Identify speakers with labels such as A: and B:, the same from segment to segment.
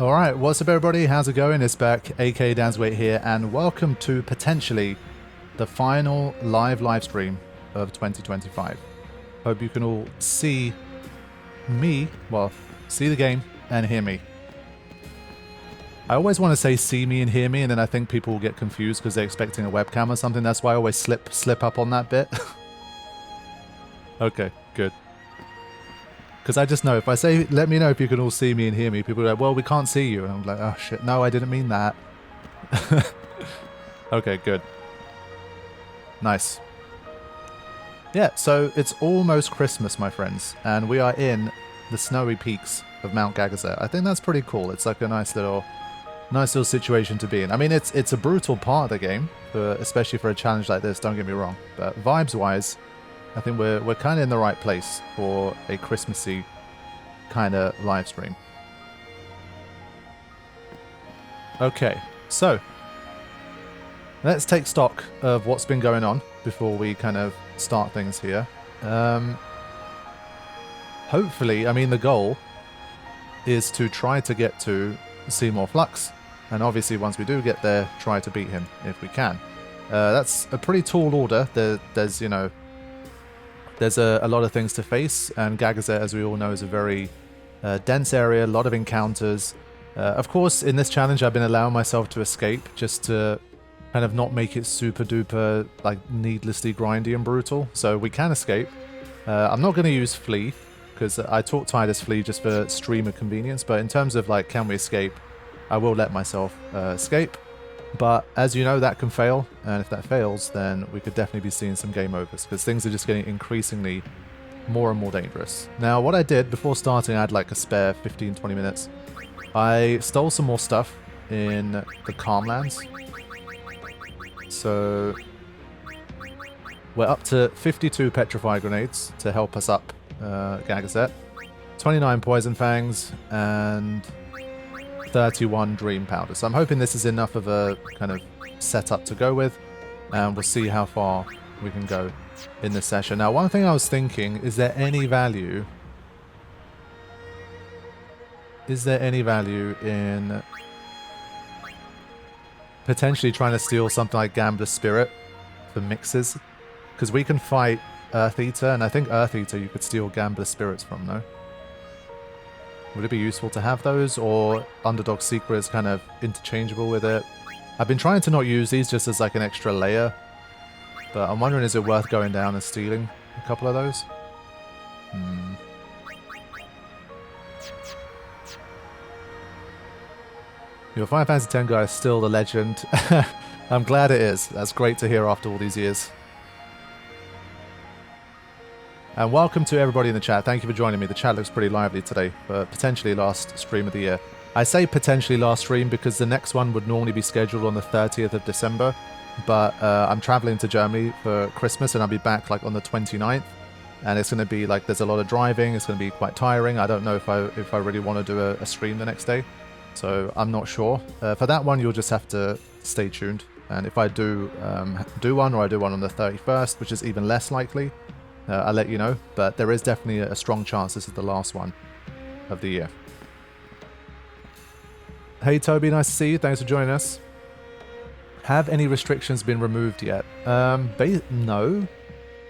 A: Alright, what's up everybody, how's it going? It's back, aka Dansweight here, and welcome to potentially the final live stream of 2025. Hope you can all see me, well, see the game and hear me. I always want to say see me and hear me, and then I think people will get confused because they're expecting a webcam or something. That's why I always slip up on that bit. Okay, good. Because I just know, if I say, let me know if you can all see me and hear me, people are like, well, we can't see you. And I'm like, oh shit, no, I didn't mean that. Okay, good. Nice. Yeah, so it's almost Christmas, my friends, and we are in the snowy peaks of Mount Gagazet. I think that's pretty cool. It's like a nice little situation to be in. I mean, it's a brutal part of the game, especially for a challenge like this, don't get me wrong. But vibes-wise, I think we're kind of in the right place for a Christmassy kind of live stream. Okay, so let's take stock of what's been going on before we kind of start things here. Hopefully, I mean, the goal is to try to get to Seymour Flux, and obviously once we do get there, try to beat him if we can. That's a pretty tall order. There's, you know, there's a lot of things to face, and Gagazet, as we all know, is a very dense area, a lot of encounters. Of course, in this challenge, I've been allowing myself to escape just to kind of not make it super duper, like, needlessly grindy and brutal. So we can escape. I'm not going to use flee, because I taught Titus flee just for streamer convenience, but in terms of, like, can we escape, I will let myself escape. But as you know, that can fail, and if that fails, then we could definitely be seeing some game overs, because things are just getting increasingly more and more dangerous. Now, what I did before starting, I had like a spare 15-20 minutes. I stole some more stuff in the Calmlands. So we're up to 52 Petrify Grenades to help us up Gagazet, 29 Poison Fangs, and 31 Dream Powder. So I'm hoping this is enough of a kind of setup to go with, and we'll see how far we can go in this session. Now, one thing I was thinking, is there any value in potentially trying to steal something like Gambler's Spirit for mixes? Because we can fight Earth Eater, and I think Earth Eater you could steal Gambler's Spirits from, no? Would it be useful to have those, or Underdog Secret is kind of interchangeable with it? I've been trying to not use these just as like an extra layer, but I'm wondering, is it worth going down and stealing a couple of those? Your Final Fantasy X guy is still the legend. I'm glad it is. That's great to hear after all these years. And welcome to everybody in the chat. Thank you for joining me. The chat looks pretty lively today for potentially last stream of the year. I say potentially last stream because the next one would normally be scheduled on the 30th of December. But I'm traveling to Germany for Christmas, and I'll be back like on the 29th. And it's going to be like, there's a lot of driving. It's going to be quite tiring. I don't know if I really want to do a stream the next day. So I'm not sure. For that one, you'll just have to stay tuned. And if I do one, or I do one on the 31st, which is even less likely, I'll let you know, but there is definitely a strong chance this is the last one of the year. Hey Toby, nice to see you. Thanks for joining us. Have any restrictions been removed yet? No.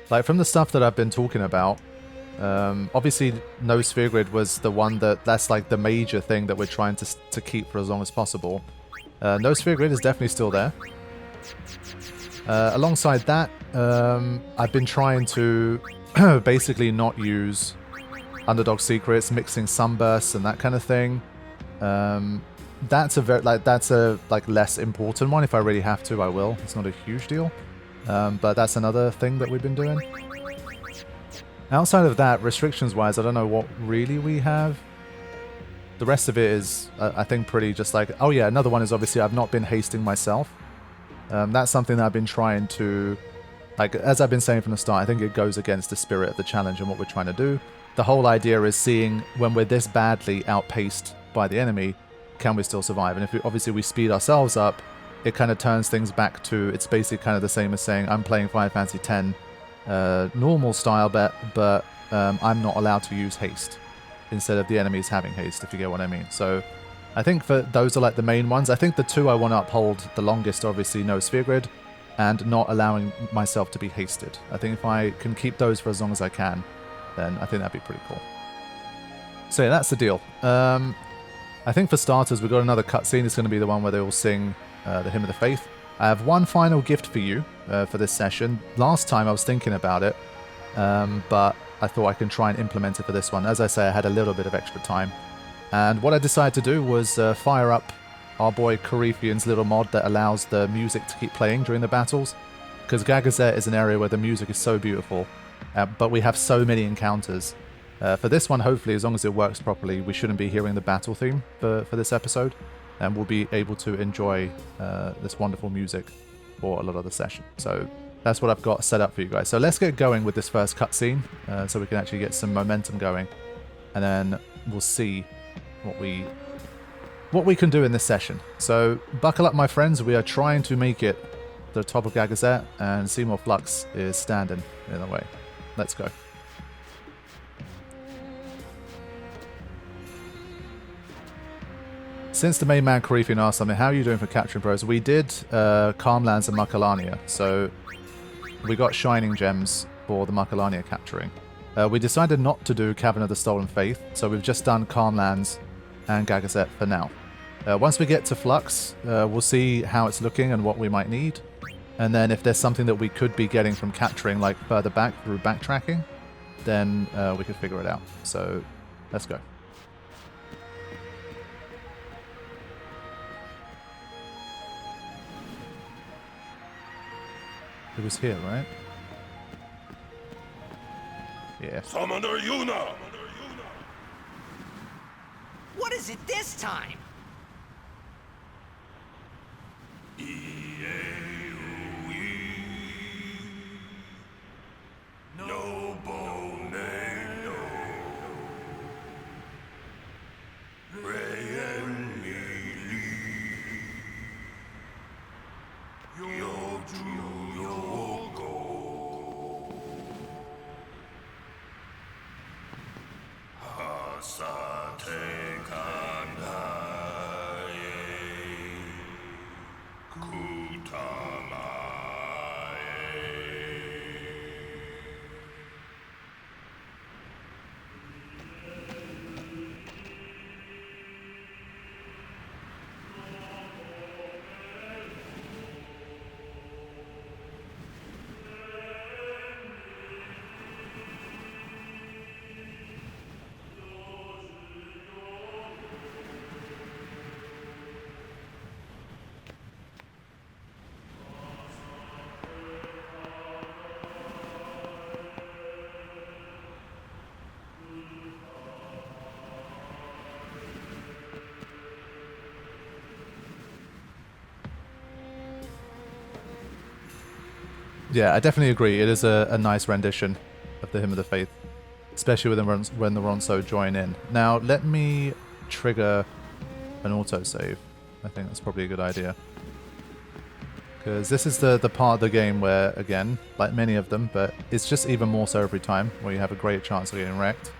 A: Like, from the stuff that I've been talking about, obviously no sphere grid was the one that's like the major thing that we're trying to keep for as long as possible. No sphere grid is definitely still there. Alongside that, I've been trying to basically not use Underdog Secrets, mixing Sunbursts and that kind of thing. That's a less important one. If I really have to, I will. It's not a huge deal, but that's another thing that we've been doing. Outside of that, restrictions-wise, I don't know what really we have. The rest of it is, I think, pretty just like... Oh yeah, another one is obviously I've not been hasting myself. That's something that I've been trying to, like, as I've been saying from the start, I think it goes against the spirit of the challenge and what we're trying to do. The whole idea is seeing when we're this badly outpaced by the enemy, can we still survive? And if obviously we speed ourselves up, it kind of turns things back to, it's basically kind of the same as saying, I'm playing Final Fantasy X normal style, but I'm not allowed to use haste instead of the enemies having haste, if you get what I mean. So I think for those are like the main ones. I think the two I want to uphold the longest, obviously, no sphere grid, and not allowing myself to be hasted. I think if I can keep those for as long as I can, then I think that'd be pretty cool. So yeah, that's the deal. I think for starters, we've got another cutscene. It's going to be the one where they all sing the Hymn of the Fayth. I have one final gift for you for this session. Last time I was thinking about it, but I thought I can try and implement it for this one. As I say, I had a little bit of extra time. And what I decided to do was fire up our boy Corypheon's little mod that allows the music to keep playing during the battles. Because Gagazet is an area where the music is so beautiful, but we have so many encounters. For this one, hopefully, as long as it works properly, we shouldn't be hearing the battle theme for this episode. And we'll be able to enjoy this wonderful music for a lot of the session. So that's what I've got set up for you guys. So let's get going with this first cutscene so we can actually get some momentum going. And then we'll see what we can do in this session. So buckle up, my friends. We are trying to make it to the top of Gagazet, and Seymour Flux is standing in the way. Let's go. Since the main man Corypheon asked something, how are you doing for capturing pros? We did Calmlands and Macalania, so we got Shining Gems for the Macalania capturing. We decided not to do Cavern of the Stolen Fayth, so we've just done Calmlands and Gagazet for now. Once we get to Flux, we'll see how it's looking and what we might need. And then if there's something that we could be getting from capturing, like further back through backtracking, then we could figure it out. So let's go. It was here, right? Yeah.
B: Summoner Yuna!
C: What is it this time?
A: Yeah, I definitely agree. It is a nice rendition of the Hymn of the Fayth, especially when the Ronso join in. Now, let me trigger an autosave. I think that's probably a good idea. Because this is the part of the game where, again, like many of them, but it's just even more so every time, where you have a great chance of getting wrecked.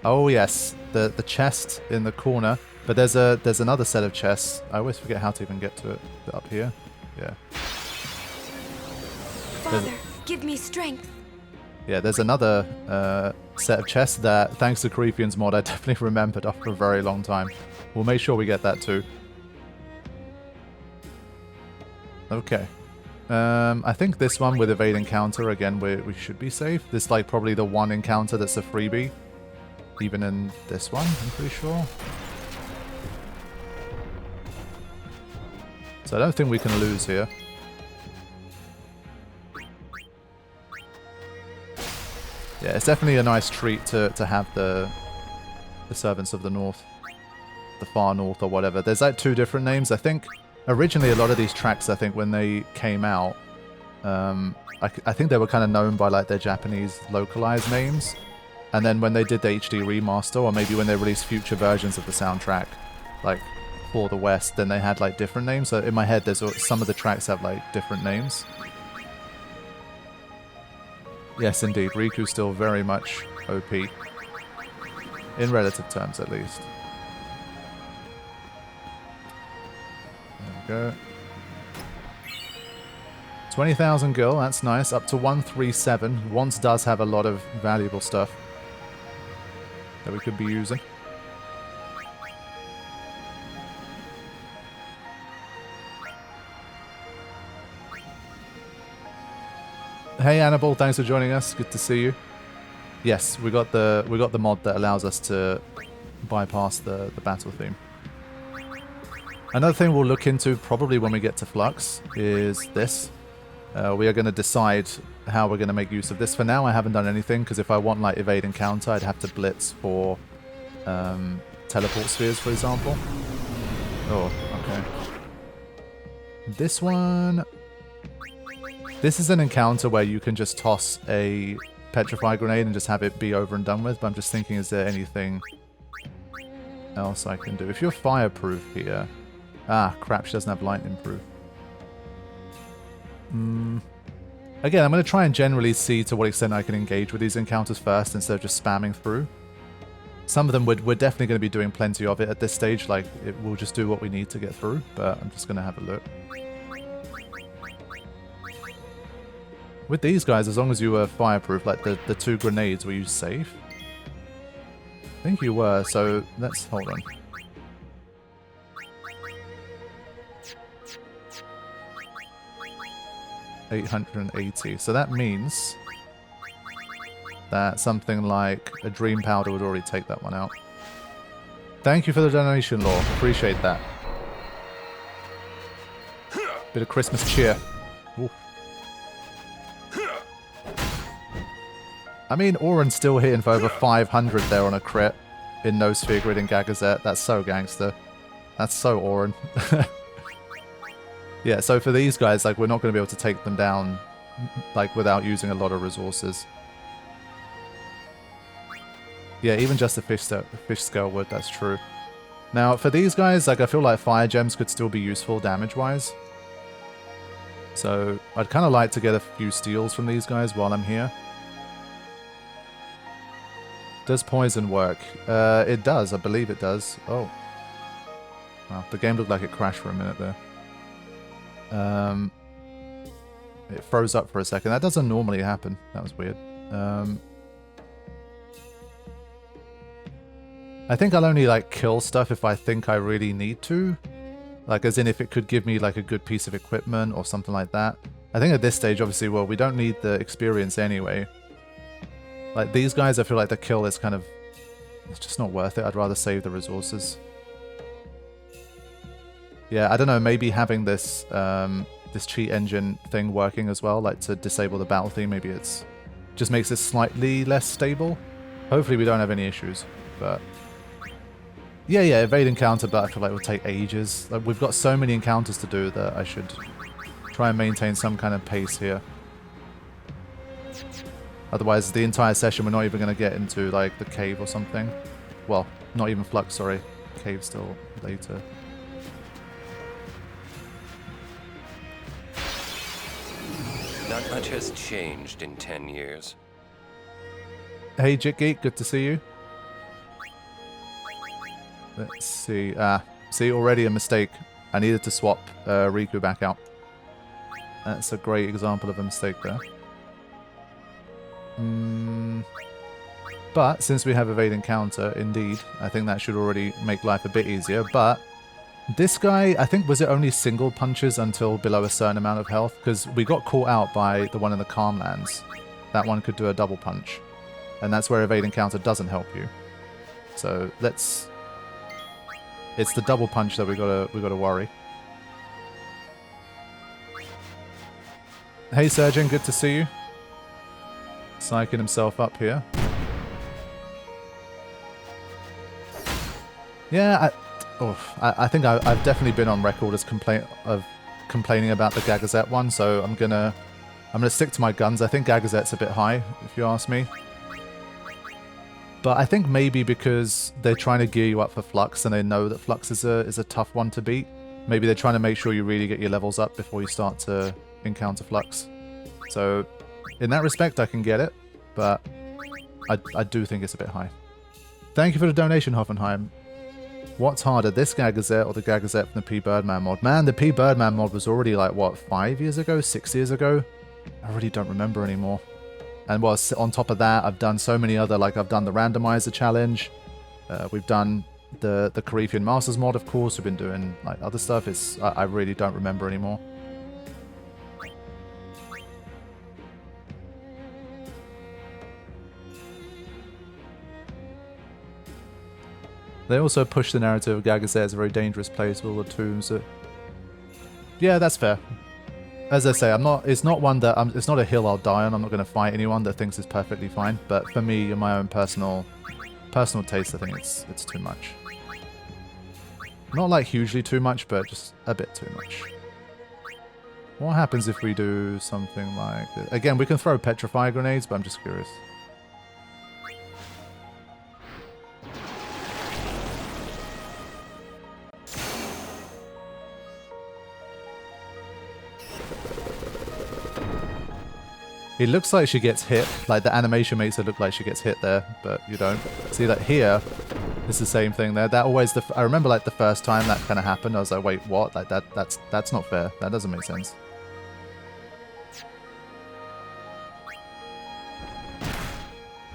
A: Oh yes, the chest in the corner. But there's another set of chests. I always forget how to even get to it. Up here? Yeah.
D: Father, give me strength.
A: Yeah, there's another set of chests that, thanks to Corypheon's mod, I definitely remembered after a very long time. We'll make sure we get that too. Okay. I think this one with Evade Encounter, again, we should be safe. This is like probably the one encounter that's a freebie. Even in this one, I'm pretty sure. So I don't think we can lose here. Yeah, it's definitely a nice treat to have the Servants of the North. The Far North or whatever. There's like two different names. I think originally a lot of these tracks, I think when they came out, I think they were kind of known by like their Japanese localized names. And then when they did the HD remaster, or maybe when they released future versions of the soundtrack, like for the West, then they had like different names. So in my head, there's some of the tracks have like different names. Yes, indeed. Riku's still very much OP. In relative terms, at least. go. 20,000 gil, that's nice. Up to 137. Wantz does have a lot of valuable stuff that we could be using. Hey Annabelle, thanks for joining us. Good to see you. Yes, we got the mod that allows us to bypass the battle theme. Another thing we'll look into probably when we get to Flux is this. We are going to decide how we're going to make use of this. For now, I haven't done anything because if I want like evade and counter, I'd have to blitz for teleport spheres, for example. Oh, okay. This one. This is an encounter where you can just toss a petrify grenade and just have it be over and done with. But I'm just thinking, is there anything else I can do? If you're fireproof here. Ah, crap, she doesn't have lightning proof. Again, I'm going to try and generally see to what extent I can engage with these encounters first instead of just spamming through. Some of them we're definitely going to be doing plenty of it at this stage. Like, we'll just do what we need to get through. But I'm just going to have a look. With these guys, as long as you were fireproof, like the 2 grenades, were you safe? I think you were, so let's hold on. $880. So that means that something like a dream powder would already take that one out. Thank you for the donation, Law. Appreciate that. Bit of Christmas cheer. Ooh. I mean, Oren's still hitting for over 500 there on a crit in no sphere grid in Gagazet. That's so gangster. That's so Oren. Yeah, so for these guys, like, we're not going to be able to take them down, like, without using a lot of resources. Yeah, even just a fish scale would, that's true. Now, for these guys, like, I feel like fire gems could still be useful damage-wise. So, I'd kind of like to get a few steals from these guys while I'm here. Does poison work? It does, I believe it does. Oh. Wow, the game looked like it crashed for a minute there. It froze up for a second. That doesn't normally happen. That was weird. I think I'll only like kill stuff if I think I really need to. Like, as in if it could give me like a good piece of equipment or something like that. I think at this stage, obviously, well, we don't need the experience anyway. Like, these guys, I feel like the kill is kind of... It's just not worth it. I'd rather save the resources. Yeah, I don't know, maybe having this this cheat engine thing working as well, like to disable the battle theme, maybe it's just makes it slightly less stable. Hopefully we don't have any issues, but... Yeah, evade encounter, but I feel like it will take ages. Like, we've got so many encounters to do that I should try and maintain some kind of pace here. Otherwise, the entire session, we're not even going to get into, like, the cave or something. Well, not even Flux, sorry. Cave still later.
B: Not much has changed in 10 years.
A: Hey, JitGeek, good to see you. Let's see. See, already a mistake. I needed to swap Riku back out. That's a great example of a mistake there. But since we have evade encounter, indeed, I think that should already make life a bit easier. But this guy, I think, was it only single punches until below a certain amount of health? Because we got caught out by the one in the Calmlands. That one could do a double punch. And that's where evade encounter doesn't help you. So let's... It's the double punch that we gotta worry. Hey Surgeon, good to see you. Psyching himself up here. Yeah, I think I've definitely been on record as complaining about the Gagazet one, so I'm gonna stick to my guns. I think Gagazet's a bit high, if you ask me. But I think maybe because they're trying to gear you up for Flux and they know that Flux is a tough one to beat. Maybe they're trying to make sure you really get your levels up before you start to encounter Flux. So in that respect, I can get it, but I do think it's a bit high. Thank you for the donation, Hoffenheim. What's harder, this Gagazet or the Gagazet from the P. Birdman mod? Man, the P. Birdman mod was already like, what, 5 years ago? 6 years ago? I really don't remember anymore. And well, on top of that, I've done so many other, like I've done the randomizer challenge. We've done the Carithian Masters mod, of course. We've been doing like other stuff. I really don't remember anymore. They also push the narrative of Gagazet as a very dangerous place with all the tombs. So yeah, that's fair. As I say, it's not one that it's not a hill I'll die on. I'm not going to fight anyone that thinks it's perfectly fine. But for me, in my own personal taste, I think it's too much. Not like hugely too much, but just a bit too much. What happens if we do something like this? Again, we can throw petrify grenades, but I'm just curious. It looks like she gets hit, like the animation makes it look like she gets hit there, but you don't. See that here, it's the same thing there. That always, I remember like the first time that kind of happened, I was like, wait, what? Like that's not fair. That doesn't make sense.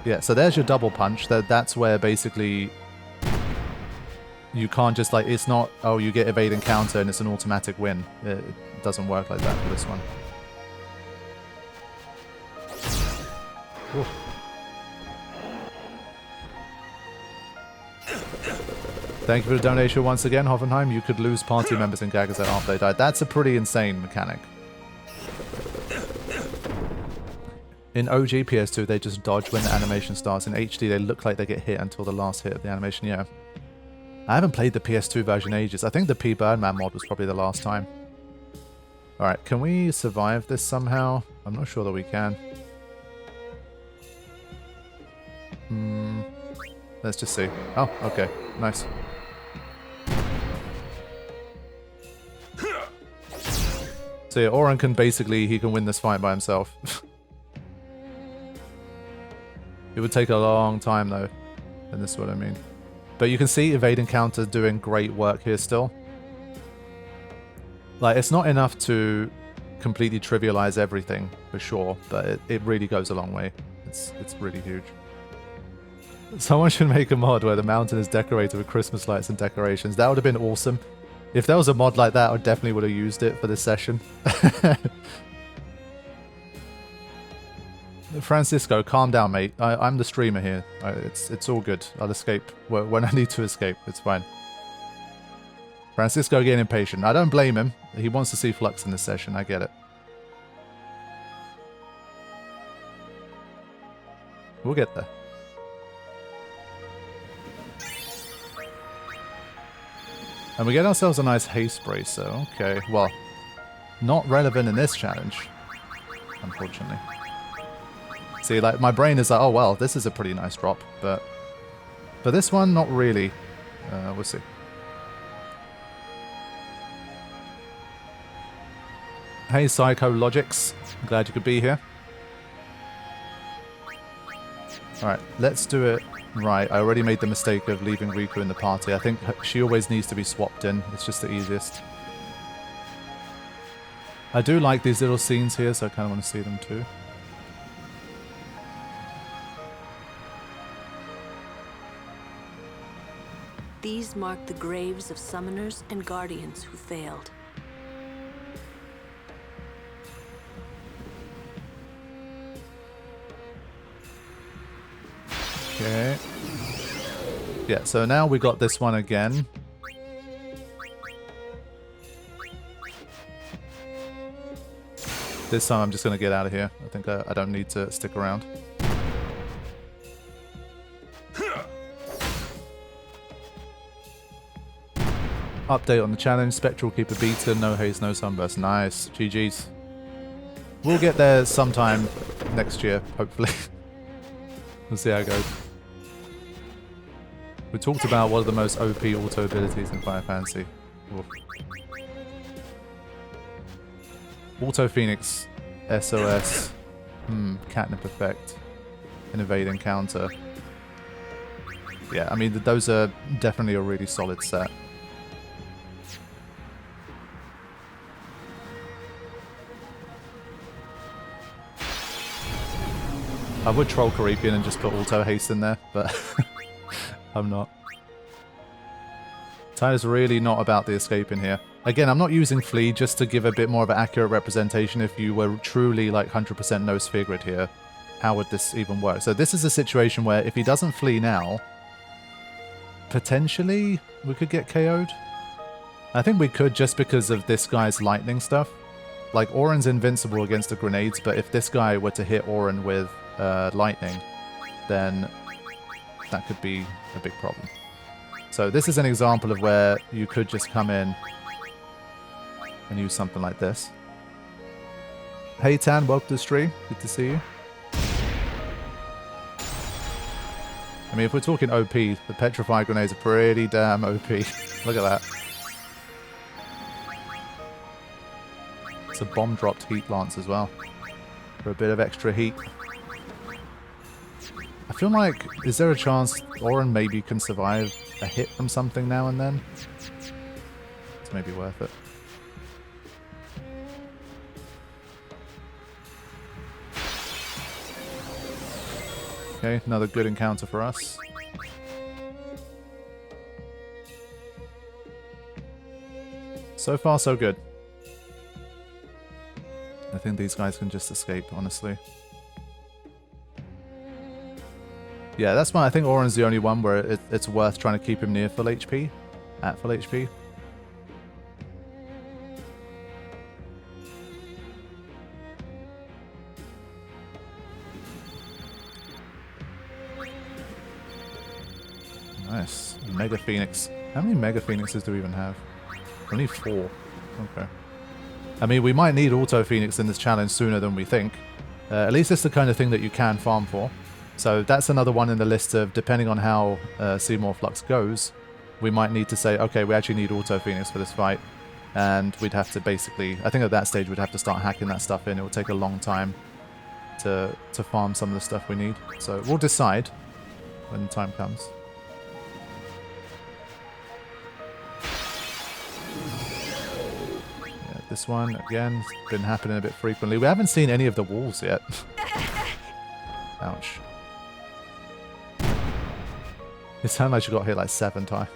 A: Yeah, so there's your double punch. That's where basically you can't just like, it's not, oh, you get evade and counter and it's an automatic win. It doesn't work like that for this one. Oof. Thank you for the donation once again, Hoffenheim. You could lose party members in Gagazet after they died. That's a pretty insane mechanic. In OG PS2, they just dodge when the animation starts. In HD, they look like they get hit until the last hit of the animation, yeah. I haven't played the PS2 version in ages. I think the P. Birdman mod was probably the last time. Alright, can we survive this somehow? I'm not sure that we can. Let's just see. Oh, okay. Nice. So yeah, Oren can basically, he can win this fight by himself. It would take a long time though, and this is what I mean. But you can see evade and counter doing great work here still. Like, it's not enough to completely trivialize everything, for sure, but it really goes a long way. It's really huge. Someone should make a mod where the mountain is decorated with Christmas lights and decorations. That would have been awesome. If there was a mod like that, I definitely would have used it for this session. Francisco, calm down, mate. I'm the streamer here. It's all good. I'll escape when I need to escape. It's fine. Francisco getting impatient. I don't blame him. He wants to see Flux in this session. I get it. We'll get there. And we get ourselves a nice haste bracer. Okay, well, not relevant in this challenge, unfortunately. See, like, my brain is like, oh, well, this is a pretty nice drop, but for this one, not really. We'll see. Hey, Psycho Logics. Glad you could be here. Alright, let's do it right. I already made the mistake of leaving Riku in the party. I think she always needs to be swapped in. It's just the easiest. I do like these little scenes here, so I kind of want to see them too.
E: These mark the graves of summoners and guardians who failed.
A: Okay. Yeah, so now we got this one again. This time I'm just going to get out of here. I think I don't need to stick around. Update on the challenge. Spectral Keeper beaten. No haze, no sunburst. Nice. GG's. We'll get there sometime next year, hopefully. We'll see how it goes. We talked about one of the most OP auto abilities in Final Fantasy. Oof. Auto Phoenix, SOS, Catnip Effect, Innovate Encounter. Yeah, I mean, those are definitely a really solid set. I would troll Caribbean and just put Auto-Haste in there, but I'm not. Tyler's really not about the escaping here. Again, I'm not using Flee just to give a bit more of an accurate representation. If you were truly like 100% no sphere grid here, how would this even work? So this is a situation where if he doesn't flee now, potentially we could get KO'd. I think we could just because of this guy's lightning stuff. Like, Oren's invincible against the grenades, but if this guy were to hit Oren with lightning, then that could be a big problem. So this is an example of where you could just come in and use something like this. Hey Tan, welcome to the stream. Good to see you. I mean, if we're talking OP, the Petrify grenades are pretty damn OP. Look at that. It's a bomb-dropped heat lance as well, for a bit of extra heat. I feel like, is there a chance Oren maybe can survive a hit from something now and then? It's maybe worth it. Okay, another good encounter for us. So far, so good. I think these guys can just escape, honestly. Yeah, that's why I think Oren's the only one where it's worth trying to keep him near full HP. At full HP. Nice. Mega Phoenix. How many Mega Phoenixes do we even have? Only 4. Okay. I mean, we might need Auto Phoenix in this challenge sooner than we think. At least it's the kind of thing that you can farm for. So that's another one in the list of, depending on how Seymour Flux goes, we might need to say, okay, we actually need Auto Phoenix for this fight. And we'd have to basically, I think at that stage we'd have to start hacking that stuff in. It will take a long time to farm some of the stuff we need. So we'll decide when the time comes. Yeah, this one, again, it's been happening a bit frequently. We haven't seen any of the walls yet. Ouch. It sounded like she got hit like 7 times.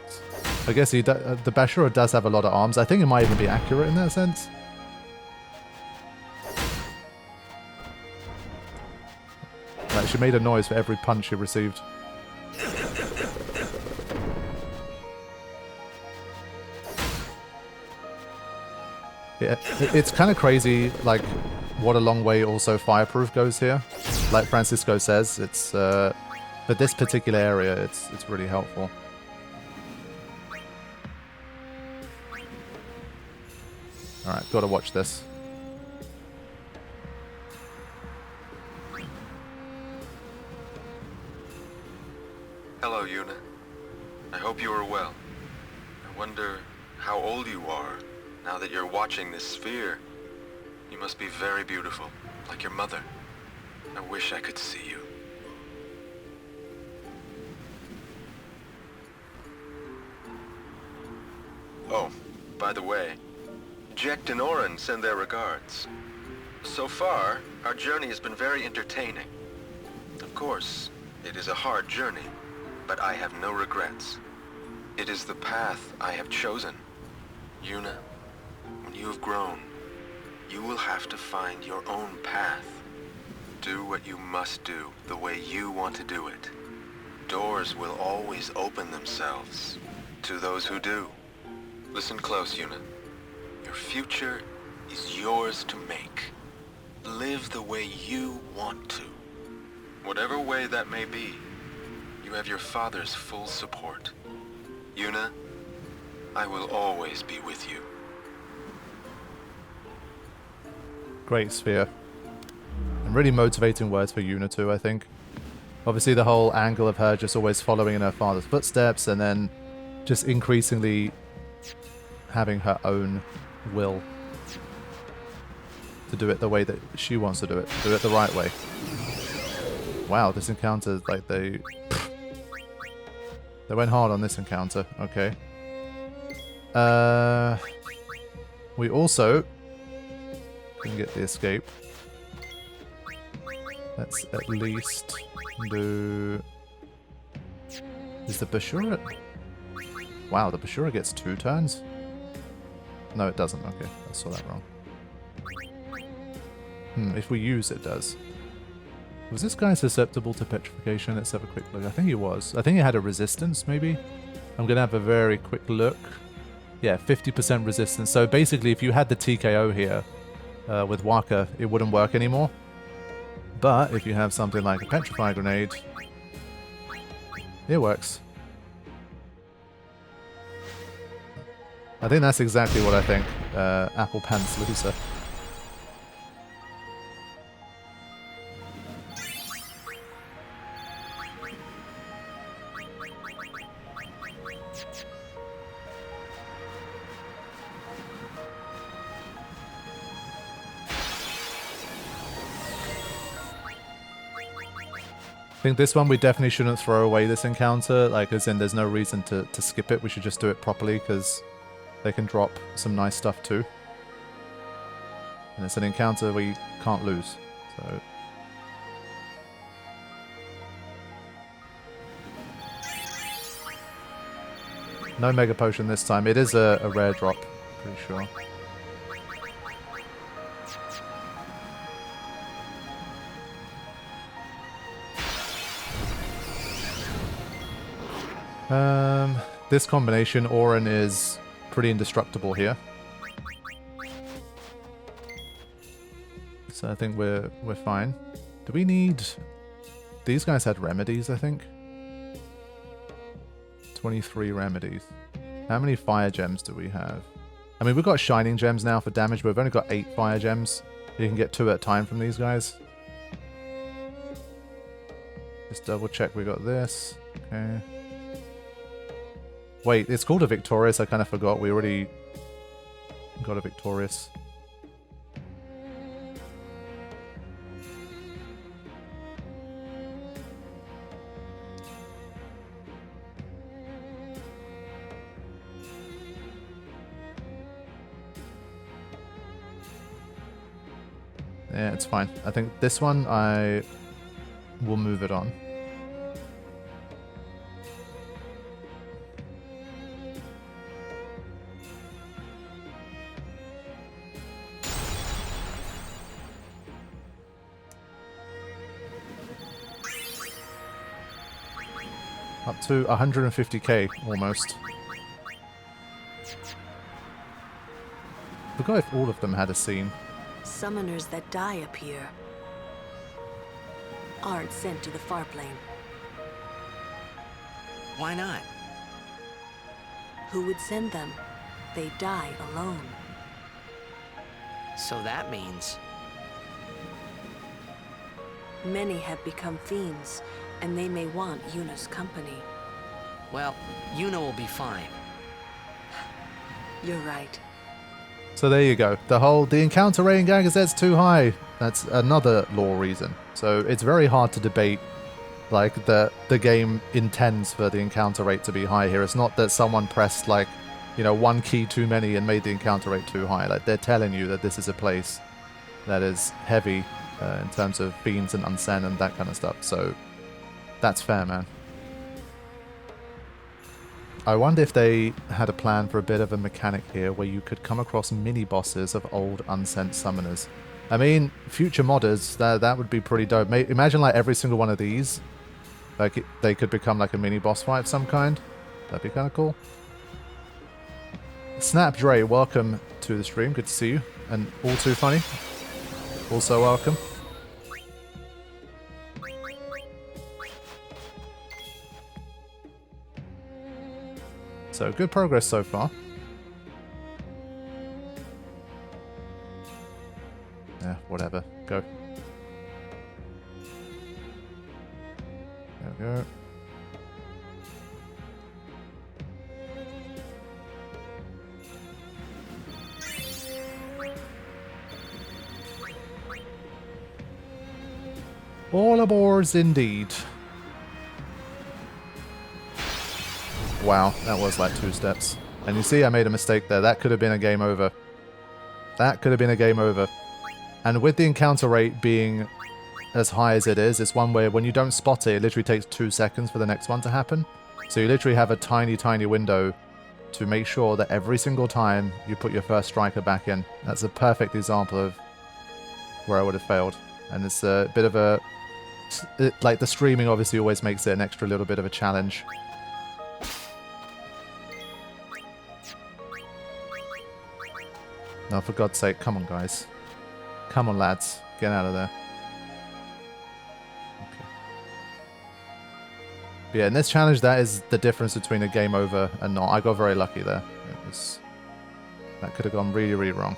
A: I guess the Bashura does have a lot of arms. I think it might even be accurate in that sense. Like, she made a noise for every punch she received. Yeah, it's kind of crazy, like, what a long way also Fireproof goes here. Like Francisco says, it's for this particular area, it's really helpful. Alright, gotta watch this.
F: Hello, Yuna. I hope you are well. I wonder how old you are now that you're watching this sphere. You must be very beautiful, like your mother. I wish I could see you. Oh, by the way, Jekt and Oren send their regards. So far, our journey has been very entertaining. Of course, it is a hard journey, but I have no regrets. It is the path I have chosen. Yuna, when you have grown, you will have to find your own path. Do what you must do the way you want to do it. Doors will always open themselves to those who do. Listen close, Yuna. Your future is yours to make. Live the way you want to. Whatever way that may be, you have your father's full support. Yuna, I will always be with you.
A: Great sphere. And really motivating words for Yuna too, I think. Obviously the whole angle of her just always following in her father's footsteps and then just increasingly having her own will to do it the way that she wants to do it the right way. Wow, this encounter, like, They went hard on this encounter. Okay. We also can get the escape. Let's at least do... Is the Bashura... Wow, the Bashura gets 2 turns? No, it doesn't. Okay, I saw that wrong. If we use it, does. Was this guy susceptible to petrification? Let's have a quick look. I think he was. I think he had a resistance, maybe? I'm going to have a very quick look. Yeah, 50% resistance. So basically, if you had the TKO here with Waka, it wouldn't work anymore. But if you have something like a Petrify Grenade, it works. I think that's exactly what I think. Apple Pants Loser. I think this one we definitely shouldn't throw away this encounter, like as in there's no reason to skip it. We should just do it properly because they can drop some nice stuff too. And it's an encounter we can't lose. So no Mega Potion this time. It is a rare drop, pretty sure. This combination, Auron is pretty indestructible here. So I think we're fine. Do we need... These guys had remedies, I think. 23 remedies. How many fire gems do we have? I mean, we've got shining gems now for damage, but we've only got 8 fire gems. You can get 2 at a time from these guys. Just double check we got this. Okay. Wait, it's called a Victorious. I kind of forgot. We already got a Victorious. Yeah, it's fine. I think this one I will move it on. Up to 150k almost. Forgot if all of them had a scene.
E: Summoners that die up here aren't sent to the far plane.
C: Why not?
E: Who would send them? They die alone.
C: So that means...
E: Many have become fiends, and they may want Yuna's company.
C: Well, Yuna will be fine.
E: You're right.
A: So there you go. The encounter rate in Gagazet's too high. That's another lore reason. So it's very hard to debate, like, the game intends for the encounter rate to be high here. It's not that someone pressed, like, you know, one key too many and made the encounter rate too high. Like, they're telling you that this is a place that is heavy in terms of fiends and Unsen and that kind of stuff. So that's fair, man. I wonder if they had a plan for a bit of a mechanic here where you could come across mini-bosses of old unsent summoners. I mean, future modders, that would be pretty dope. Imagine, like, every single one of these, like, they could become, like, a mini-boss fight of some kind. That'd be kind of cool. Snap Dre, welcome to the stream. Good to see you. And All Too Funny, also welcome. So, good progress so far. Yeah, whatever. Go. There we go. All aboards indeed. Wow, that was like 2 steps. And you see I made a mistake there. That could have been a game over. That could have been a game over. And with the encounter rate being as high as it is, it's one where when you don't spot it, it literally takes 2 seconds for the next one to happen. So you literally have a tiny, tiny window to make sure that every single time you put your first striker back in. That's a perfect example of where I would have failed. And it's a bit of a... like, the streaming obviously always makes it an extra little bit of a challenge. No, for God's sake, come on, guys. Come on, lads. Get out of there. Okay. But yeah, in this challenge, that is the difference between a game over and not. I got very lucky there. It was... that could have gone really, really wrong.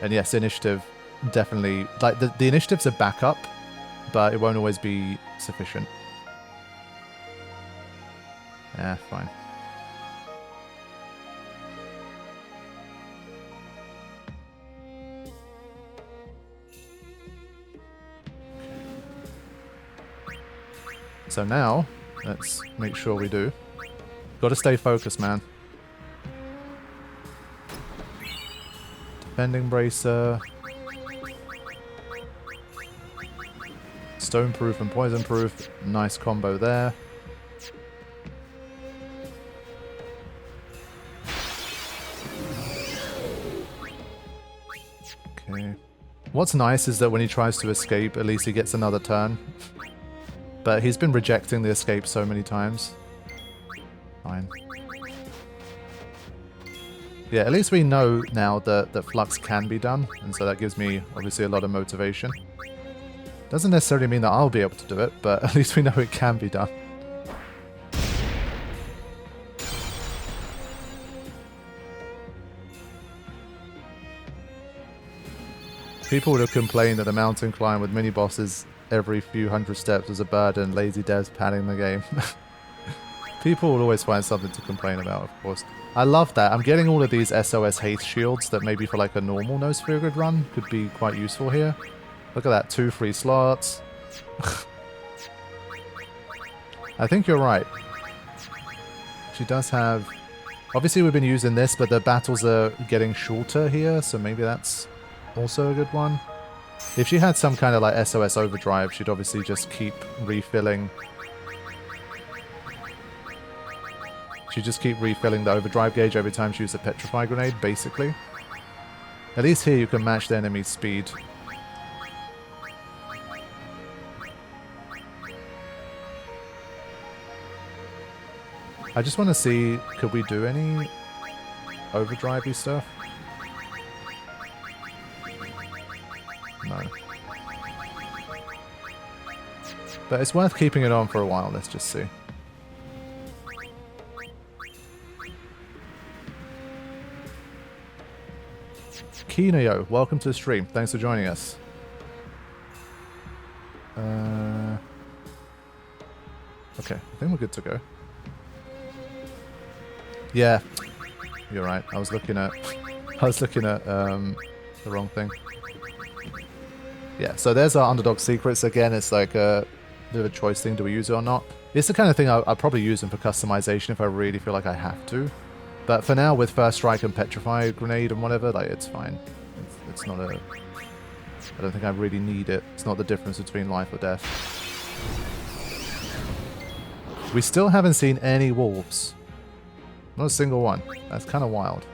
A: And yes, initiative definitely... like, the initiative's a backup, but it won't always be sufficient. Yeah, fine. So now, let's make sure we do. Got to stay focused, man. Defending bracer. Stone proof and poison proof. Nice combo there. Okay. What's nice is that when he tries to escape, at least he gets another turn. But he's been rejecting the escape so many times. Fine. Yeah, at least we know now that Flux can be done, and so that gives me, obviously, a lot of motivation. Doesn't necessarily mean that I'll be able to do it, but at least we know it can be done. People would have complained that the mountain climb with mini-bosses every few hundred steps was a burden, lazy devs padding the game. People will always find something to complain about, of course. I love that. I'm getting all of these SOS Haste shields that maybe for like a normal no sphere grid run could be quite useful here. Look at that, 2 free slots. I think you're right. She does have... obviously we've been using this, but the battles are getting shorter here, so maybe that's also a good one. If she had some kind of like SOS overdrive, she'd obviously just keep refilling. She'd just keep refilling the overdrive gauge every time she used a petrify grenade, basically. At least here you can match the enemy's speed. I just want to see, could we do any overdrive-y stuff? No. But it's worth keeping it on for a while, let's just see. Kinoyo, welcome to the stream. Thanks for joining us. Okay, I think we're good to go. Yeah, you're right. I was looking at the wrong thing. Yeah, so there's our underdog secrets. Again, it's like a bit of a choice thing. Do we use it or not? It's the kind of thing I'll probably use them for customization if I really feel like I have to. But for now, with First Strike and Petrify Grenade and whatever, like, it's fine. It's not a... I don't think I really need it. It's not the difference between life or death. We still haven't seen any wolves. Not a single one. That's kind of wild.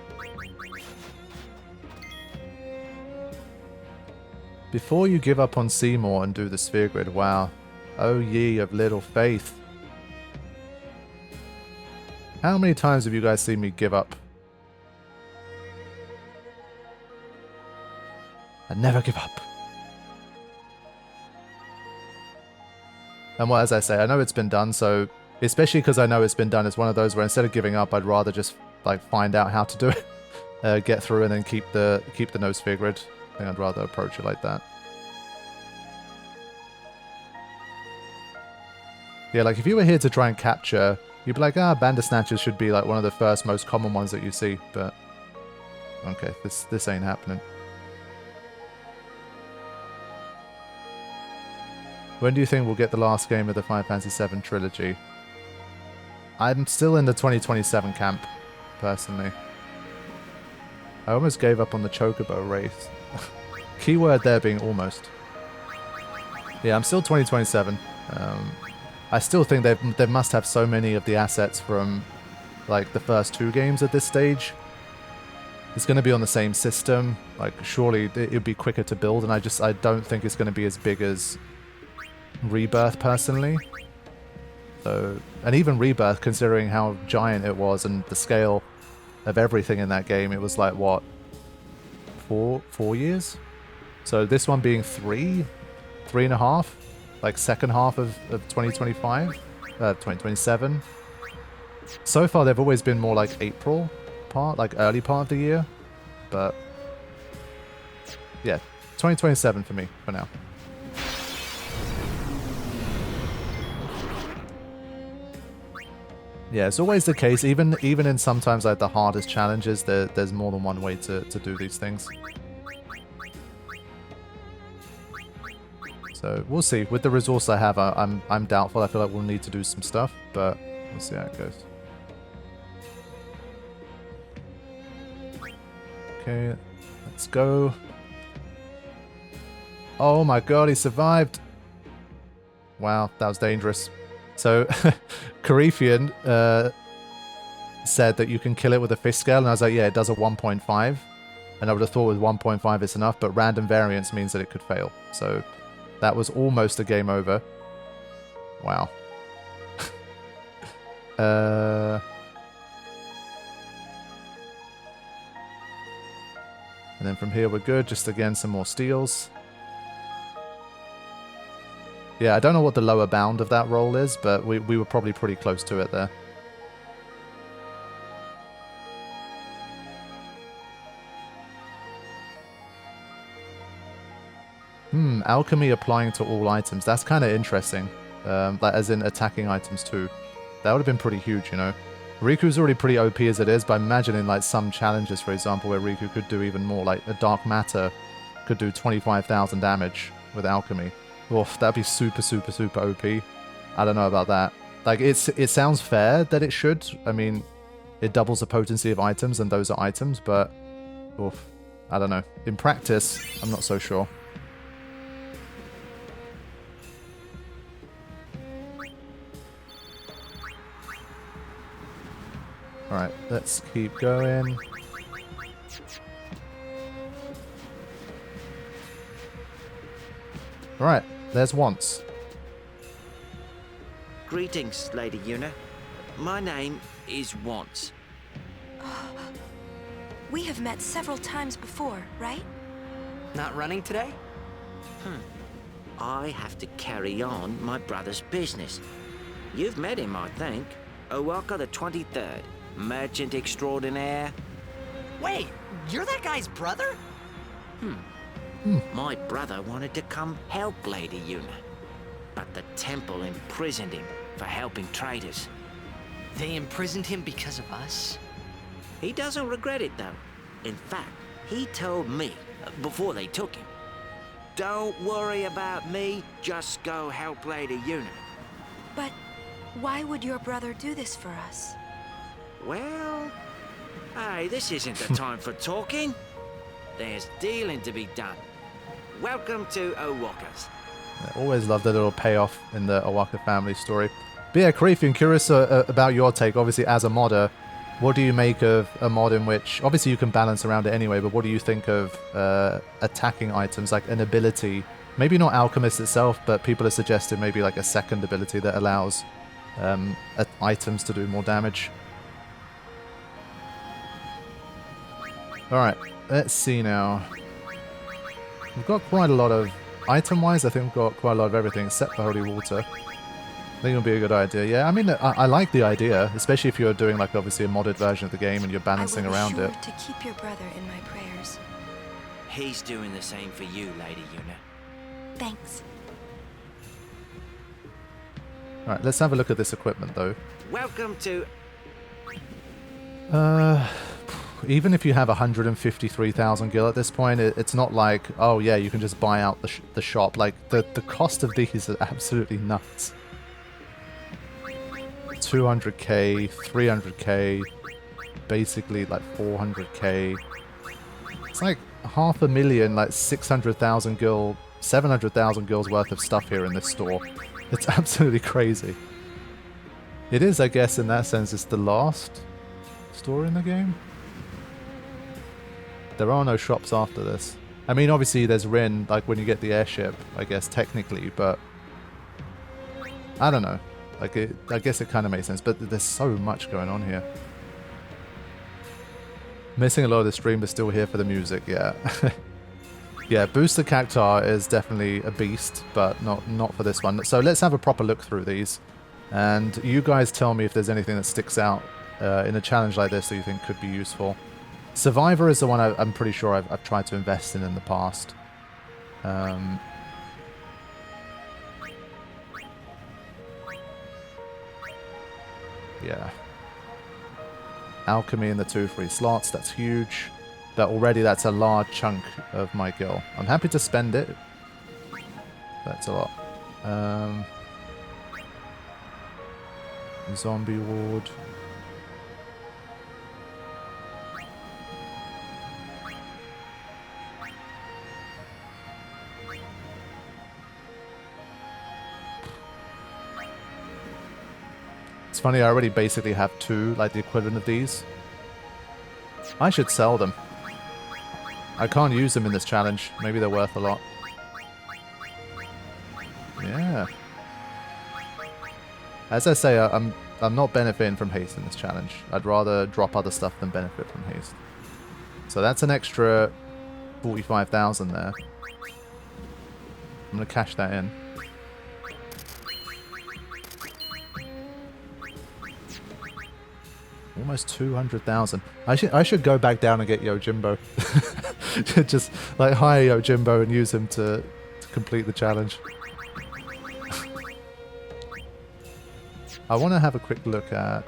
A: Before you give up on Seymour and do the sphere grid, wow. Oh ye of little faith. How many times have you guys seen me give up? I never give up. And well, as I say, I know it's been done, so especially because I know it's been done, it's one of those where instead of giving up, I'd rather just like find out how to do it, get through, and then keep the no sphere grid. I think I'd rather approach it like that. Yeah, like if you were here to try and capture, you'd be like, Bandersnatchers should be like one of the first most common ones that you see, but okay, this ain't happening. When do you think we'll get the last game of the Final Fantasy VII trilogy? I'm still in the 2027 camp, personally. I almost gave up on the Chocobo race. Keyword there being almost. Yeah, I'm still 2027. I still think they must have so many of the assets from like the first 2 games at this stage. It's going to be on the same system. Like, surely it would be quicker to build, and I don't think it's going to be as big as Rebirth, personally. So, and even Rebirth, considering how giant it was and the scale of everything in that game, it was like, what, 4 years? So this one being 3.5, like second half of 2025, 2027. So far, they've always been more like April part, like early part of the year. But yeah, 2027 for me for now. Yeah, it's always the case. Even in sometimes like the hardest challenges, there's more than one way to do these things. So we'll see. With the resource I have, I'm doubtful. I feel like we'll need to do some stuff, but we'll see how it goes. Okay, let's go. Oh my god, he survived. Wow, that was dangerous. So, Carithian said that you can kill it with a fish scale, and I was like, yeah, it does a 1.5. And I would have thought with 1.5 it's enough, but random variance means that it could fail. So, that was almost a game over. Wow. And then from here we're good. Just again, some more steals. Yeah, I don't know what the lower bound of that roll is, but we were probably pretty close to it there. Alchemy applying to all items. That's kind of interesting. Like as in attacking items too. That would have been pretty huge, you know. Riku's already pretty OP as it is, but imagine in like some challenges, for example, where Riku could do even more. Like a Dark Matter could do 25,000 damage with alchemy. Oof, that'd be super, super, super OP. I don't know about that. Like, it sounds fair that it should. I mean, it doubles the potency of items, and those are items, but oof, I don't know. In practice, I'm not so sure. Alright, let's keep going. Alright, there's Wantz.
G: Greetings, Lady Yuna. My name is Wantz.
D: We have met several times before, right?
C: Not running today?
G: I have to carry on my brother's business. You've met him, I think. Owaka the 23rd, merchant extraordinaire.
C: Wait, you're that guy's brother?
G: My brother wanted to come help Lady Yuna, but the temple imprisoned him for helping traitors.
C: They imprisoned him because of us?
G: He doesn't regret it, though. In fact, he told me, before they took him, "Don't worry about me, just go help Lady Yuna."
D: But why would your brother do this for us?
G: Well, hey, this isn't the time for talking. There's dealing to be done. Welcome to Owaka's.
A: I always love the little payoff in the Owaka family story. But yeah, Carithian, curious about your take. Obviously, as a modder, what do you make of a mod in which, obviously you can balance around it anyway, but what do you think of attacking items, like an ability, maybe not Alchemist itself, but people have suggested maybe like a second ability that allows items to do more damage. Alright, let's see now. We've got quite a lot of, item-wise, I think we've got quite a lot of everything except for Holy Water. I think it'll be a good idea. Yeah, I mean, I like the idea, especially if you're doing like obviously a modded version of the game and you're balancing around it.
D: I will be sure to keep your brother in my prayers.
G: He's doing the same for you, Lady Yuna.
D: Thanks.
A: Alright, let's have a look at this equipment though.
G: Welcome to...
A: Even if you have 153,000 gil at this point, it's not like, oh yeah, you can just buy out the shop. Like, the cost of these is absolutely nuts. 200k, 300k, basically like 400k. It's like 500,000, like 600,000 gil, 700,000 gil's worth of stuff here in this store. It's absolutely crazy. It is, I guess, in that sense, it's the last store in the game. There are no shops after this. I mean, obviously there's Rin, like when you get the airship, I guess, technically, but I don't know. Like, I guess it kind of makes sense, but there's so much going on here. Missing a lot of the stream, but still here for the music, yeah. Yeah, Booster Cactar is definitely a beast, but not for this one. So let's have a proper look through these. And you guys tell me if there's anything that sticks out in a challenge like this that you think could be useful. Survivor is the one I'm pretty sure I've tried to invest in the past. Yeah. Alchemy in the 2 free slots, that's huge. That's a large chunk of my gil. I'm happy to spend it. That's a lot. Zombie ward. It's funny, I already basically have 2, like the equivalent of these. I should sell them. I can't use them in this challenge. Maybe they're worth a lot. Yeah. As I say, I'm not benefiting from haste in this challenge. I'd rather drop other stuff than benefit from haste. So that's an extra 45,000 there. I'm gonna cash that in. Almost 200,000. I should go back down and get Yojimbo. Just like hire Yojimbo and use him to complete the challenge. I want to have a quick look at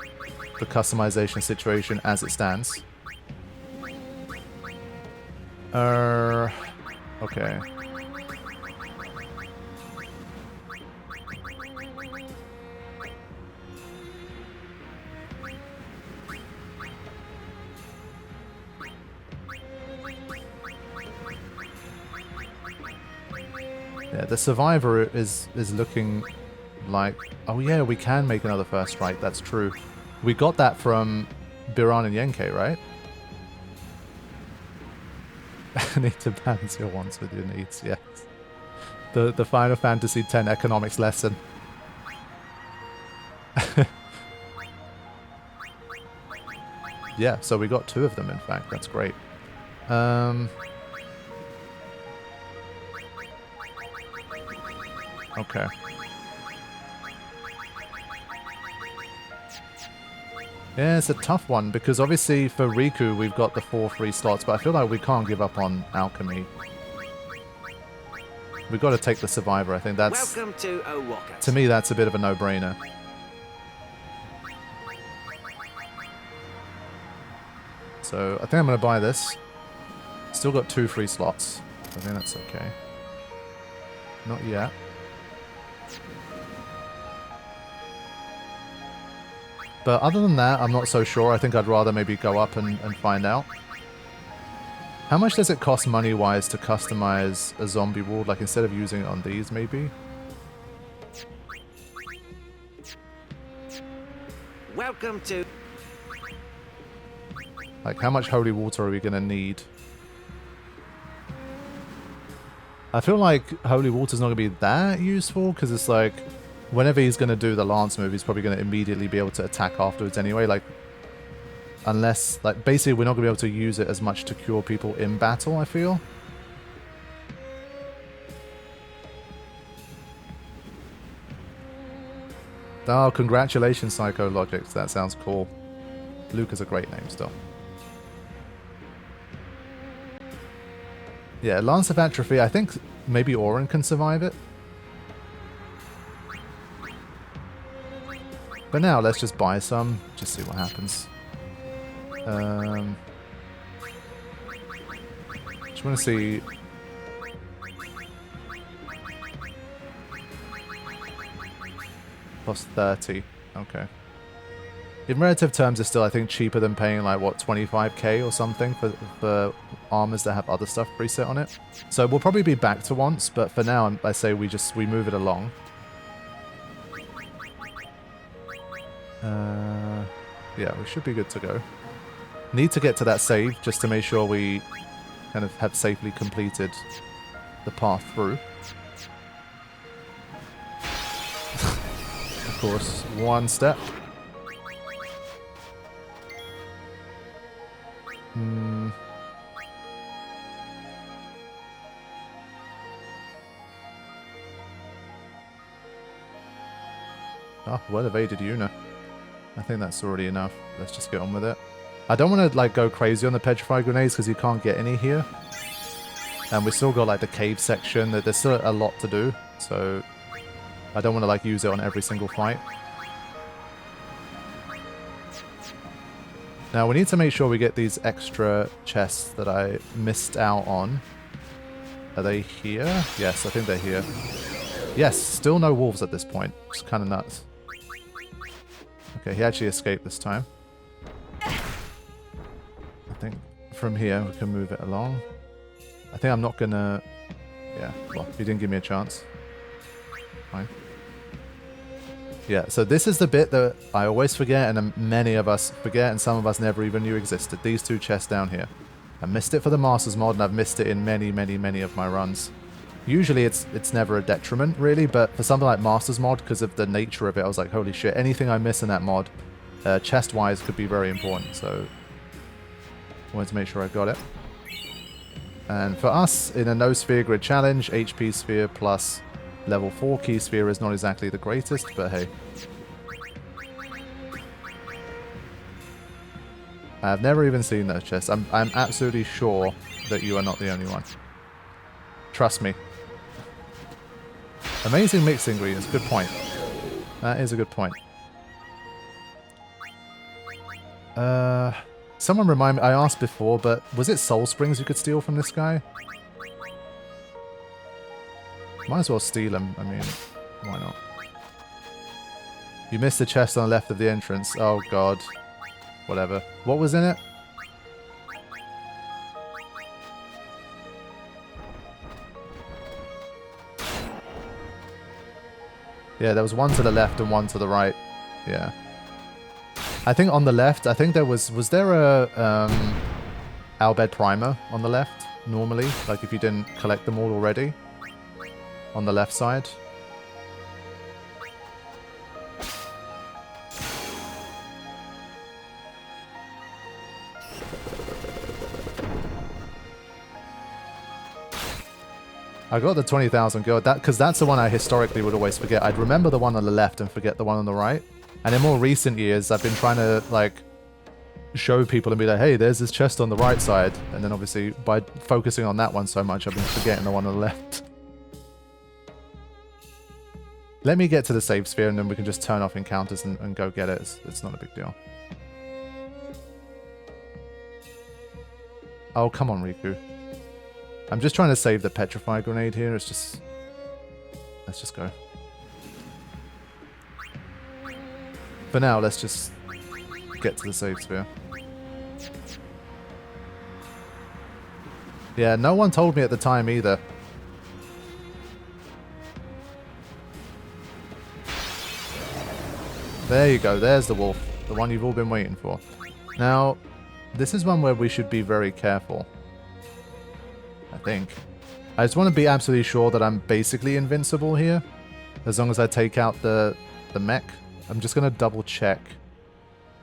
A: the customization situation as it stands. Okay. Yeah, the Survivor is looking like... Oh yeah, we can make another first strike, that's true. We got that from Biran and Yenke, right? Need to balance your wants with your needs, yes. The Final Fantasy X economics lesson. Yeah, so we got 2 of them, in fact, that's great. Okay. Yeah, it's a tough one, because obviously for Riku we've got the 4 free slots, but I feel like we can't give up on Alchemy. We've got to take the Survivor, I think that's...
G: Welcome to Owaka.
A: To me, that's a bit of a no-brainer. So, I think I'm going to buy this. Still got 2 free slots. I think that's okay. Not yet. But other than that, I'm not so sure. I think I'd rather maybe go up and find out. How much does it cost money-wise to customize a zombie ward? Like, instead of using it on these, maybe?
G: Welcome to...
A: Like, how much holy water are we going to need? I feel like holy water's not going to be that useful, because it's like... Whenever he's going to do the lance move, he's probably going to immediately be able to attack afterwards anyway. Like, unless, like, basically we're not going to be able to use it as much to cure people in battle, I feel. Oh, congratulations, Psycho Logics. That sounds cool. Luke is a great name still. Yeah, Lance of Atrophy. I think maybe Auron can survive it. But now, let's just buy some, just see what happens. Just want to see... Plus 30, okay. In relative terms, it's still, I think, cheaper than paying, like, what, 25k or something for armors that have other stuff preset on it. So we'll probably be back to Wantz, but for now, I say we move it along. Yeah, we should be good to go. Need to get to that save just to make sure we kind of have safely completed the path through. Of course, one step. Oh, well evaded Una. I think that's already enough. Let's just get on with it. I don't want to like go crazy on the petrified grenades because you can't get any here. And we still got like the cave section. There's still a lot to do. So I don't want to like use it on every single fight. Now we need to make sure we get these extra chests that I missed out on. Are they here? Yes, I think they're here. Yes, still no wolves at this point. It's kind of nuts. Okay, he actually escaped this time. I think from here we can move it along. I think I'm not gonna... Yeah, well, he didn't give me a chance. Fine. Yeah, so this is the bit that I always forget, and many of us forget, and some of us never even knew existed. These two chests down here. I missed it for the Masters mod, and I've missed it in many, many, many of my runs. Usually it's never a detriment, really, but for something like Masters mod, because of the nature of it, I was like, holy shit, anything I miss in that mod, chest-wise, could be very important, so I wanted to make sure I got it. And for us, in a no-sphere grid challenge, HP sphere plus level 4 key sphere is not exactly the greatest, but hey. I've never even seen those chests. I'm absolutely sure that you are not the only one. Trust me. Amazing mixed ingredients. Good point. That is a good point. Someone remind me, I asked before, but was it Soul Springs you could steal from this guy? Might as well steal him. I mean, why not? You missed the chest on the left of the entrance. Oh god. Whatever. What was in it? Yeah, there was one to the left and one to the right. Yeah. I think on the left, I think there was there a Albed Primer on the left, normally? Like if you didn't collect them all already? On the left side? I got the 20,000 gold, because that's the one I historically would always forget. I'd remember the one on the left and forget the one on the right. And in more recent years, I've been trying to, like, show people and be like, hey, there's this chest on the right side. And then obviously, by focusing on that one so much, I've been forgetting the one on the left. Let me get to the save sphere and then we can just turn off encounters and go get it. It's not a big deal. Oh, come on, Riku. I'm just trying to save the petrified grenade here. It's just... Let's just go. For now, let's just get to the save sphere. Yeah, no one told me at the time either. There you go. There's the wolf. The one you've all been waiting for. Now, this is one where we should be very careful. I think. I just want to be absolutely sure that I'm basically invincible here. As long as I take out the mech. I'm just going to double check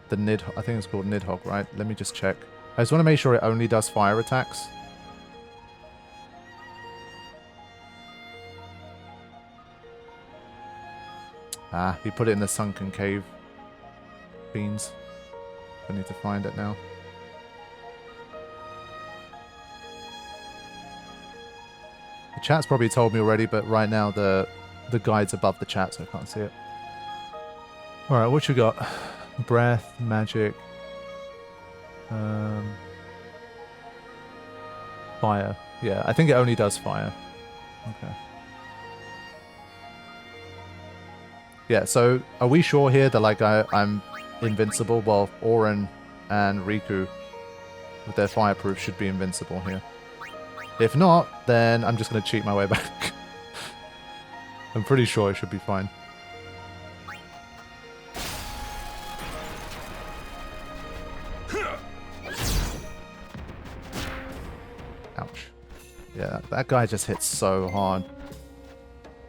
A: the Nidhogg. I think it's called Nidhogg, right? Let me just check. I just want to make sure it only does fire attacks. Ah, he put it in the sunken cave. Beans. I need to find it now. The chat's probably told me already, but right now the guide's above the chat, so I can't see it. Alright, what you got? Breath, magic, fire. Yeah, I think it only does fire. Okay. Yeah, so are we sure here that like I'm invincible. Well, Oren and Riku with their fireproof should be invincible here. If not, then I'm just going to cheat my way back. I'm pretty sure it should be fine. Ouch. Yeah, that guy just hits so hard.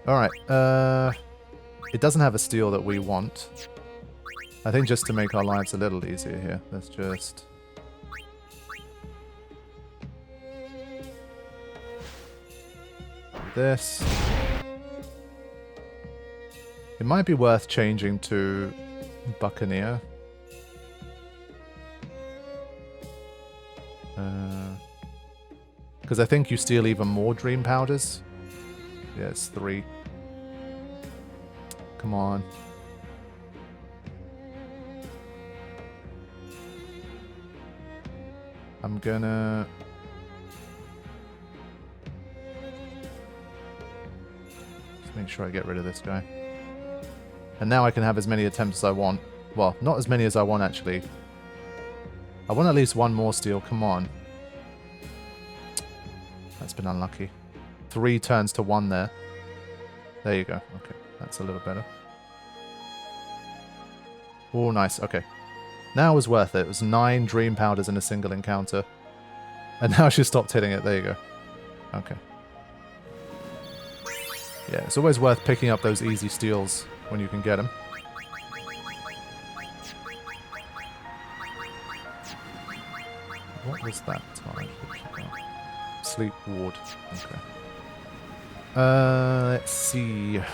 A: Alright, it doesn't have a steal that we want. I think just to make our lives a little easier here, let's just... this. It might be worth changing to Buccaneer. Because I think you steal even more dream powders. Yeah, it's 3. Come on. I'm gonna... just make sure I get rid of this guy. And now I can have as many attempts as I want. Well, not as many as I want, actually. I want at least one more steal. Come on. That's been unlucky. 3 turns to 1 there. There you go. Okay, that's a little better. Oh, nice. Okay. Now it was worth it. It was 9 dream powders in a single encounter. And now she stopped hitting it. There you go. Okay. Yeah, it's always worth picking up those easy steals when you can get them. What was that time? Sleep ward. Okay. Let's see. I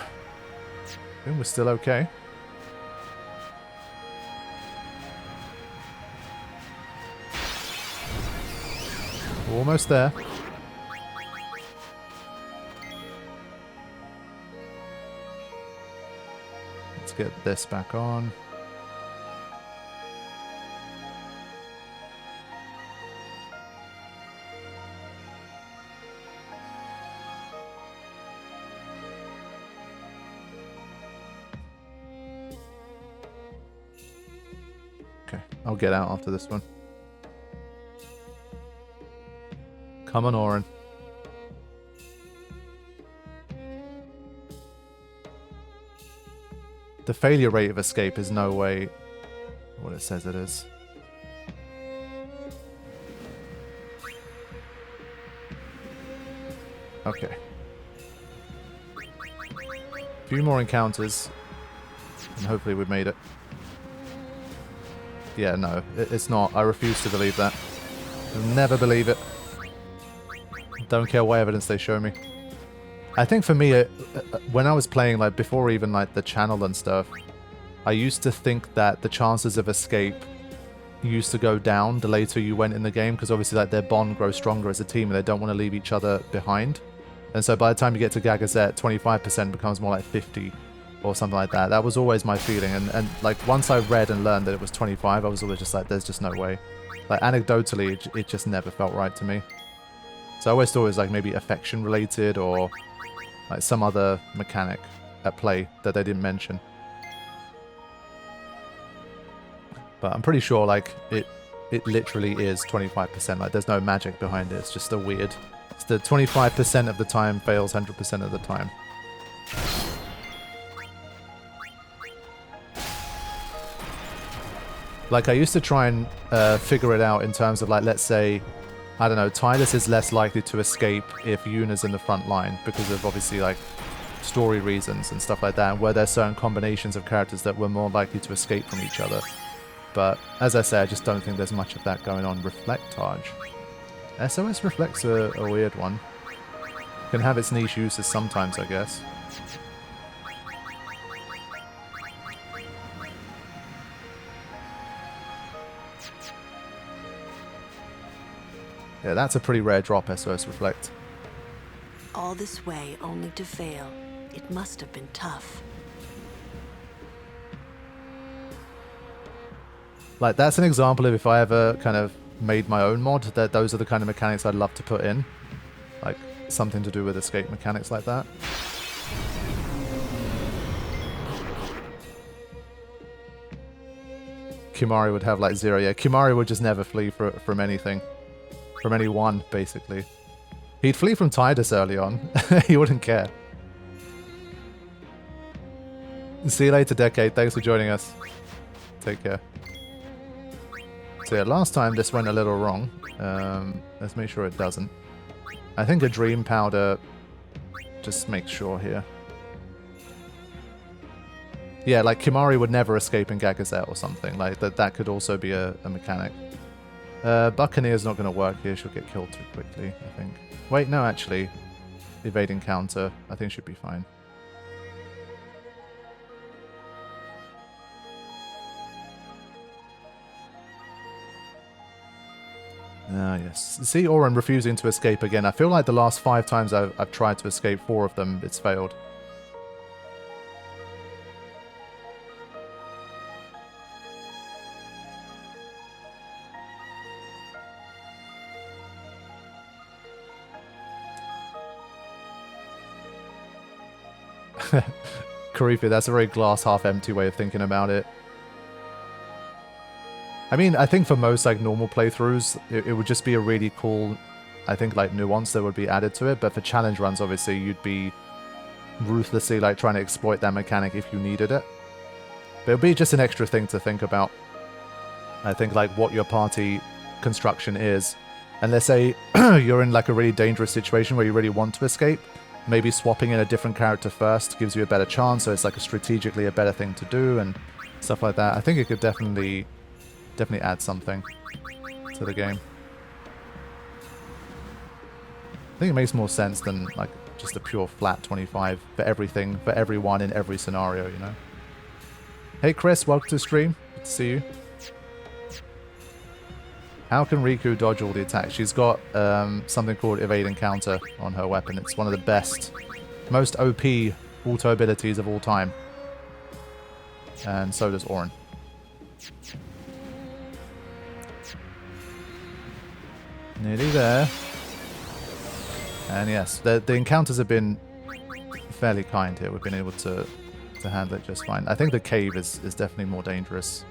A: think we're still okay. We're almost there. Let's get this back on. Okay, I'll get out after this one. Come on, Oren. The failure rate of escape is no way what it says it is. Okay. A few more encounters, and hopefully we've made it. Yeah, no, it's not. I refuse to believe that. I'll never believe it. Don't care what evidence they show me. I think for me, when I was playing, like, before even, like, the channel and stuff, I used to think that the chances of escape used to go down the later you went in the game, because obviously, like, their bond grows stronger as a team, and they don't want to leave each other behind. And so by the time you get to Gagazet, 25% becomes more like 50 or something like that. That was always my feeling. And like, once I read and learned that it was 25, I was always just like, there's just no way. Like, anecdotally, it just never felt right to me. So I always thought it was, like, maybe affection related or, like, some other mechanic at play that they didn't mention. But I'm pretty sure, like, it literally is 25%. Like, there's no magic behind it. It's just a weird... It's the 25% of the time fails 100% of the time. Like, I used to try and figure it out in terms of, like, let's say, I don't know, Tylus is less likely to escape if Yuna's in the front line because of, obviously, like, story reasons and stuff like that, and where there's certain combinations of characters that were more likely to escape from each other. But, as I say, I just don't think there's much of that going on. Reflectage. SOS Reflect's a weird one. Can have its niche uses sometimes, I guess. Yeah, that's a pretty rare drop, SOS Reflect.
E: All this way only to fail. It must have been tough.
A: Like, that's an example of if I ever kind of made my own mod, that those are the kind of mechanics I'd love to put in. Like, something to do with escape mechanics like that. Kimari would have like 0. Yeah, Kimari would just never flee from anything. From anyone, basically. He'd flee from Tidus early on. He wouldn't care. See you later, Decade. Thanks for joining us. Take care. So yeah, last time this went a little wrong. Let's make sure it doesn't. I think a Dream Powder just makes sure here. Yeah, like Kimari would never escape in Gagazet or something. Like that could also be a mechanic. Buccaneer's not going to work here. She'll get killed too quickly, I think. Wait, no, actually. Evading counter, I think should be fine. Ah, yes. See Auron refusing to escape again. I feel like the last 5 times I've tried to escape, 4 of them, it's failed. Karifi, that's a very glass half empty way of thinking about it. I mean, I think for most like normal playthroughs, it would just be a really cool, I think, like nuance that would be added to it. But for challenge runs, obviously, you'd be ruthlessly like trying to exploit that mechanic if you needed it. But it would be just an extra thing to think about. I think like what your party construction is. And let's say you're in like a really dangerous situation where you really want to escape. Maybe swapping in a different character first gives you a better chance, so it's like strategically a better thing to do and stuff like that. I think it could definitely add something to the game. I think it makes more sense than like just a pure flat 25 for everything, for everyone in every scenario, you know. Hey Chris, welcome to the stream. Good to see you. How can Riku dodge all the attacks? She's got something called Evade and Counter on her weapon. It's one of the best, most OP auto abilities of all time. And so does Auron. Nearly there. And yes, the encounters have been fairly kind here. We've been able to handle it just fine. I think the cave is definitely more dangerous.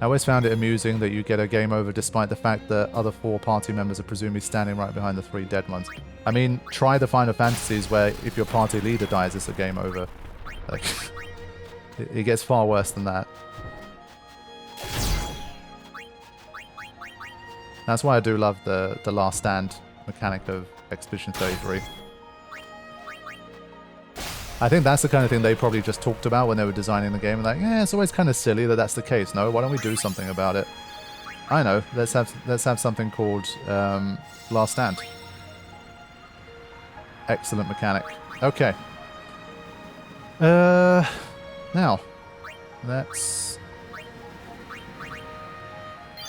A: I always found it amusing that you get a game over despite the fact that other 4 party members are presumably standing right behind the 3 dead ones. I mean, try the Final Fantasies where if your party leader dies, it's a game over. Like, it gets far worse than that. That's why I do love the Last Stand mechanic of Expedition 33. I think that's the kind of thing they probably just talked about when they were designing the game. Like, yeah, it's always kind of silly that that's the case. No, why don't we do something about it? I know. Let's have something called Last Stand. Excellent mechanic. Okay. Now, let's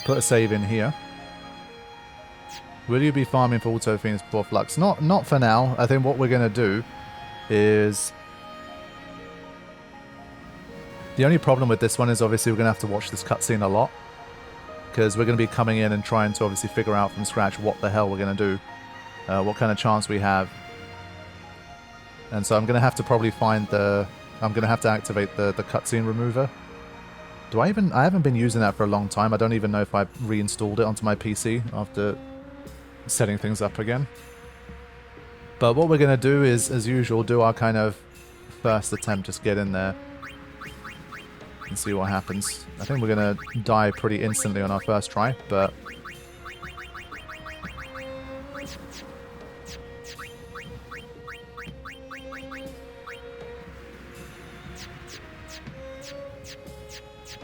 A: put a save in here. Will you be farming for Auto Phoenix before Flux? Not for now. I think what we're going to do is... The only problem with this one is obviously we're going to have to watch this cutscene a lot. Because we're going to be coming in and trying to obviously figure out from scratch what the hell we're going to do. What kind of chance we have. And so I'm going to have to probably find the... I'm going to have to activate the cutscene remover. I haven't been using that for a long time. I don't even know if I reinstalled it onto my PC after setting things up again. But what we're going to do is, as usual, do our kind of first attempt. Just get in there and see what happens. I think we're going to die pretty instantly on our first try, but...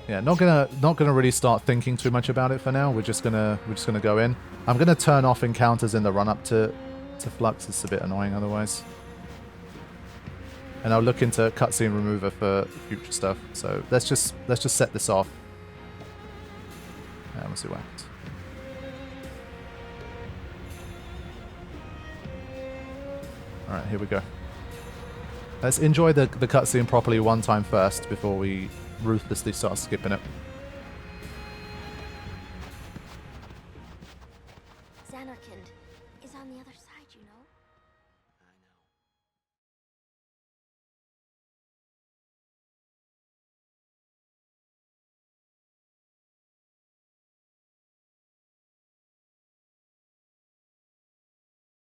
A: Yeah, not gonna really start thinking too much about it for now. We're just gonna go in. I'm gonna turn off encounters in the run up to Flux. It's a bit annoying otherwise. And I'll look into cutscene remover for future stuff. So let's just set this off. And we'll see what happens. All right, here we go. Let's enjoy the cutscene properly one time first before we ruthlessly start skipping it.
D: Xanarkand is on the other side.